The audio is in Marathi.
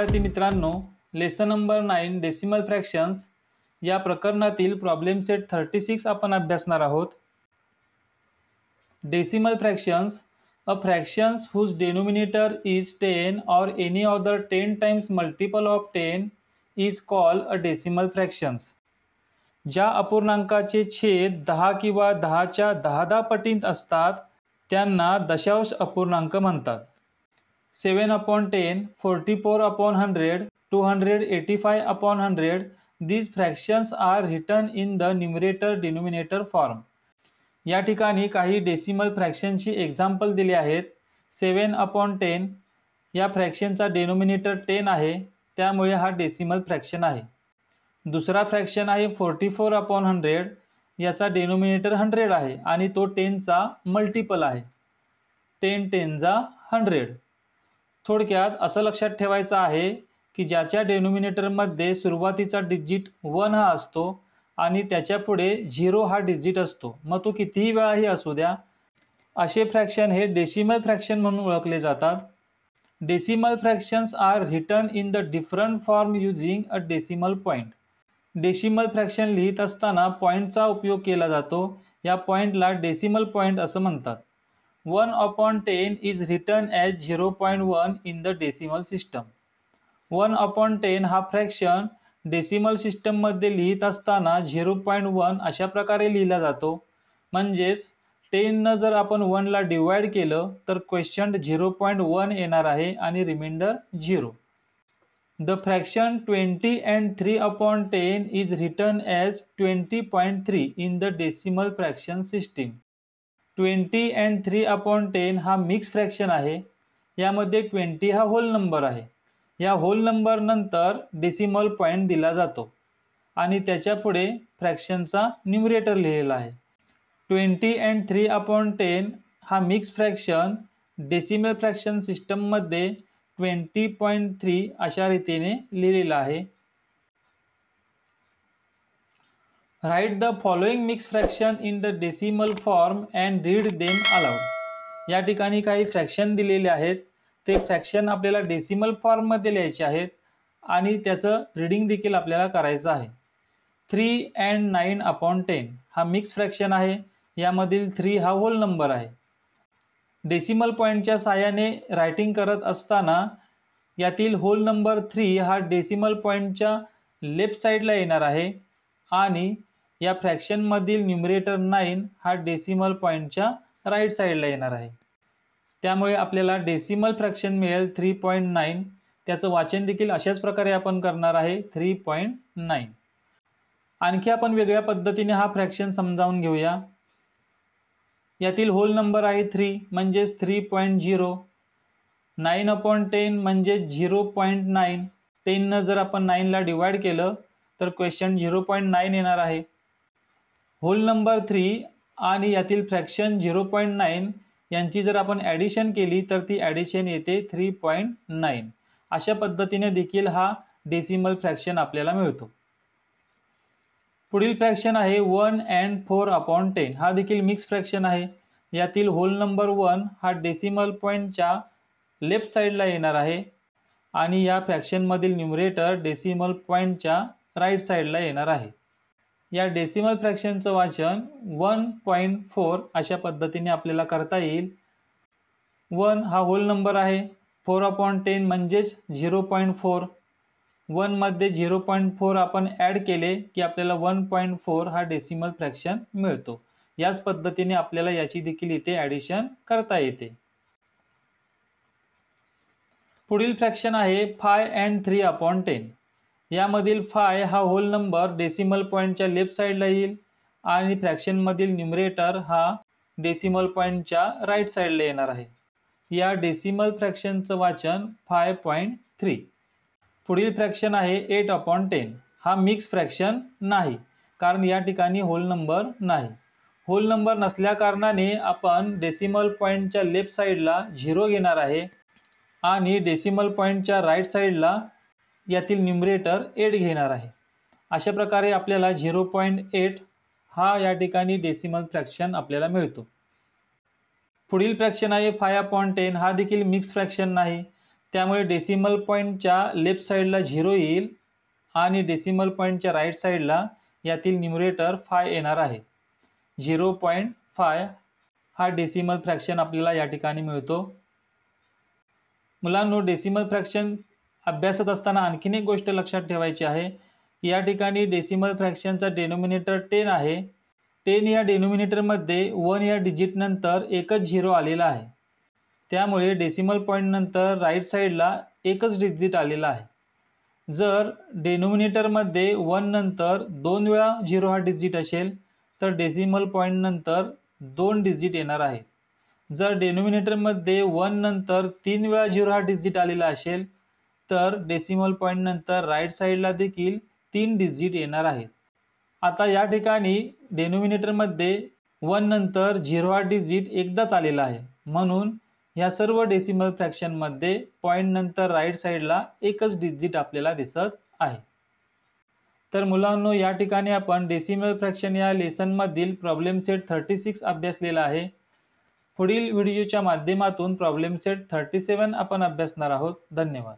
विद्यार्थी मित्रांनो, लेसन नंबर 9 डेसिमल फ्रॅक्शन्स या प्रकरणातील प्रॉब्लेम सेट 36 आपण अभ्यासणार आहोत. Decimal fractions, a fractions whose denominator is 10 or any other 10 times multiple of 10 is called a decimal fractions. ज्या अपूर्णांकाचे छेद 10 किंवा 10च्या 10 पटीत असतात त्यांना दशांश अपूर्णांक म्हणतात. 7/10, 44/100, 285/100. These fractions are written in the numerator denominator form. या ठिकाणी काही डेसिमल फ्रॅक्शनची एक्झाम्पल दिली आहेत. 7/10 या फ्रॅक्शनचा डेनोमिनेटर 10 आहे, त्यामुळे हा डेसिमल फ्रॅक्शन आहे. दुसरा फ्रॅक्शन आहे 44/100, याचा डेनोमिनेटर 100 आहे आणि तो 10चा मल्टिपल आहे. 10 10 100. थोडक्यात असं लक्षात ठेवायचं आहे की ज्याच्या डेनोमिनेटरमध्ये सुरुवातीचा डिजिट 1 हा असतो आणि त्याच्या पुढे 0 हा डिजिट असतो, मग तो कितीही वेळाही असू द्या, असे फ्रॅक्शन हे डेसिमल फ्रॅक्शन म्हणून ओळखले जातात. Decimal fractions are written in the different form using a decimal point. Decimal fraction लिहित असताना पॉईंटचा उपयोग केला जातो. या पॉईंटला डेसिमल पॉईंट असं म्हणतात. 1/10 is written as 0.1 in the decimal system. 1/10 हा फ्रॅक्शन डेसिमल सिस्टम मध्ये लिहित असताना 0.1 अशा प्रकारे लिहिला जातो. म्हणजेच 10 न जर आपण 1 ला डिवाइड केलं तर क्वेश्चन 0.1 येणार आहे आणि reminder 0. The fraction 20 and 3/10 is written as 20.3 in the decimal fraction system. 20 and 3/10 हा मिक्स फ्रॅक्शन आहे. यामध्ये 20 हा होल नंबर आहे. या होल नंबर नंतर डेसिमल पॉईंट दिला जातो आणि त्याच्या पुढे फ्रॅक्शनचा न्यूमरेटर लिहिलेला आहे. 20 and 3/10 हा mix fraction decimal fraction system मध्ये 20.3 अशा रीतीने लिहिलेला आहे. Write the following mixed fraction in the decimal form and read them aloud. या ठिकाणी काही फ्रॅक्शन दिलेले आहेत. ते फ्रॅक्शन आपल्याला डेसिमल फॉर्म मध्ये लिहायचे आहेत आणि त्याचं रीडिंग देखील आपल्याला करायचं आहे. 3 and 9/10 हा मिक्स फ्रॅक्शन आहे. यामधील 3 हा होल नंबर आहे. डेसिमल पॉईंटच्या साहाय्याने रायटिंग करत असताना यातील होल नंबर 3 हा डेसिमल पॉईंटच्या लेफ्ट साईडला येणार आहे आणि या फ्रॅक्शन मधील न्यूमरेटर 9 हा डेसिमल पॉईंटच्या राईट साईडला येणार आहे. त्यामुळे आपल्याला डेसिमल फ्रॅक्शन मिळेल 3.9. त्याचं वाचन देखील अशाच प्रकारे आपण करणार आहे, 3.9. आणखी आपण वेगळ्या पद्धतीने हा फ्रॅक्शन समजावून घेऊया. यातील होल नंबर आहे 3 म्हणजेच 3.0. 9/10 म्हणजे 0.9. 10 न जर आपण 9 ला डिवाइड केलं तर क्वेश्चन 0.9 येणार आहे. होल नंबर 3 आणि यातील फ्रॅक्शन 0.9 यांची जर आपण ॲडिशन केली तर ती ॲडिशन येते 3.9. अशा पद्धतीने देखील हा डेसिमल फ्रॅक्शन आपल्याला मिळतो. पुढील फ्रॅक्शन आहे 1 and 4/10. हा देखील मिक्स फ्रॅक्शन आहे. यातील होल नंबर 1 हा डेसिमल पॉईंटच्या लेफ्ट साईडला येणार आहे आणि या फ्रॅक्शन मधील न्यूमरेटर डेसिमल पॉईंटच्या राईट साईडला येणार आहे. या डेसिमल फ्रॅक्शनचं वाचन 1.4 अशा पद्धतीने आपल्याला करता येईल. 1 हा होल नंबर आहे. 4/10 म्हणजेच 0.4. 1 मध्ये 0.4 आपण ॲड केले की आपल्याला 1.4 हा डेसिमल फ्रॅक्शन मिळतो. याच पद्धतीने आपल्याला याची देखील इथे ॲडिशन करता येते. पुढील फ्रॅक्शन आहे 5 and 3/10. यामधील 5 हा होल नंबर डेसिमल पॉईंटच्या लेफ्ट साईडला येईल आणि फ्रॅक्शन मधील न्यूमरेटर हा डेसिमल पॉईंटच्या राईट साईडला येणार आहे. या डेसिमल फ्रॅक्शनचं वाचन 5.3. पुढील फ्रॅक्शन आहे 8/10. हा मिक्स फ्रॅक्शन नाही, कारण या ठिकाणी होल नंबर नाही. होल नंबर नसल्या कारणाने आपण डेसिमल पॉईंटच्या लेफ्ट साईडला 0 घेणार आहे आणि डेसिमल पॉईंटच्या राईट साईडला यातील न्यूमरेटर 8 घेणार आहे. अशा प्रकारे आपल्याला 0.8 हा या ठिकाणी डेसिमल फ्रॅक्शन आपल्याला मिळतो. पुढील फ्रॅक्शन आहे 5/10. हा देखील मिक्स फ्रॅक्शन नाही, त्यामुळे डेसिमल पॉईंटच्या लेफ्ट साईडला 0 येईल आणि डेसिमल पॉईंटच्या राईट साईडला यातील न्यूमरेटर 5 येणार आहे. 0.5 हा डेसिमल फ्रॅक्शन आपल्याला या ठिकाणी मिळतो. मुलांनो, डेसिमल फ्रॅक्शन अभ्यासत असताना आणखीन एक गोष्ट लक्षात ठेवायची आहे की या ठिकाणी डेसिमल फ्रॅक्शनचा डेनोमिनेटर 10 आहे. 10 या डेनोमिनेटर मध्ये 1 या डिजिट नंतर एकच 0 आलेला आहे. त्यामुळे डेसिमल पॉईंट नंतर राईट साईडला एकच डिजिट आलेला आहे. जर डेनोमिनेटर मध्ये 1 नंतर 2 वेळा 0 हा डिजिट असेल तर डेसिमल पॉईंट नंतर 2 डिजिट येणार आहे. जर डेनोमिनेटर मध्ये 1 नंतर 3 वेळा 0 हा डिजिट आलेला असेल तर डेसिमल पॉईंट नंतर राईट साईडला देखील 3 डिजिट येणार आहेत. आता या ठिकाणी डेनोमिनेटर मध्ये 1 नंतर 0 हा डिजिट एकदाच आलेला आहे, म्हणून या सर्व डेसिमल फ्रॅक्शन मध्ये पॉईंट नंतर राईट साईडला एकच डिजिट आपल्याला दिसत आहे. तर मुलांनो, या ठिकाणी आपण डेसिमल फ्रॅक्शन या लेसन मधील प्रॉब्लेम सेट 36 अभ्यासलेला आहे. पुढील व्हिडिओच्या माध्यमातून प्रॉब्लेम सेट 37 आपण अभ्यासणार आहोत. धन्यवाद.